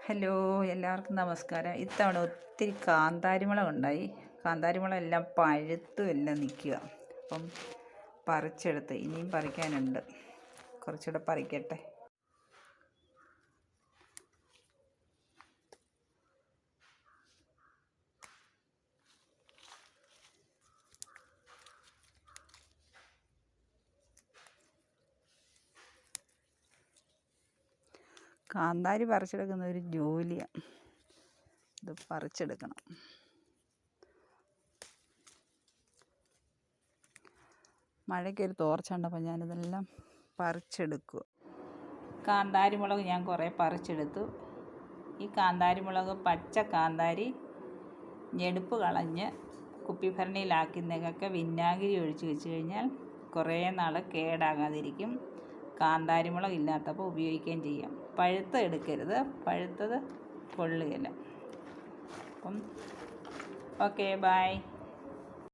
Hello, എല്ലാവർക്കും നമസ്കാരം. ഇത്തവണ ഒത്തിരി കാന്താരിമുളക് ഉണ്ടായി. കാന്താരിമുളക് എല്ലാം പഴുത്തും എല്ലാം നിൽക്കുക. അപ്പം പറിച്ചെടുത്ത് ഇനിയും പറിക്കാനുണ്ട്. കുറച്ചുകൂടെ പറിക്കട്ടെ. കാന്താരി പറിച്ചെടുക്കുന്ന ഒരു ജോലിയാണ്. ഇത് പറിച്ചെടുക്കണം. മഴയ്ക്കൊരു തോർച്ച ഉണ്ടപ്പോൾ ഞാനിതെല്ലാം പറിച്ചെടുക്കുക. കാന്താരിമുളക് ഞാൻ കുറേ പറിച്ചെടുത്തു. ഈ കാന്താരിമുളക് പച്ച കാന്താരി ഞെടുപ്പ് കളഞ്ഞ് കുപ്പിഭരണിയിലാക്കി നിങ്ങൾക്ക് വിനാഗിരി ഒഴിച്ച് വെച്ച് കഴിഞ്ഞാൽ കുറേ നാൾ കേടാകാതിരിക്കും. കാന്താരിമുളക് ഇല്ലാത്തപ്പോൾ ഉപയോഗിക്കുകയും ചെയ്യാം. പഴുത്ത എടുക്കരുത്, പഴുത്തത് കൊള്ളുകയില്ല. അപ്പം ഓക്കെ, ബൈ.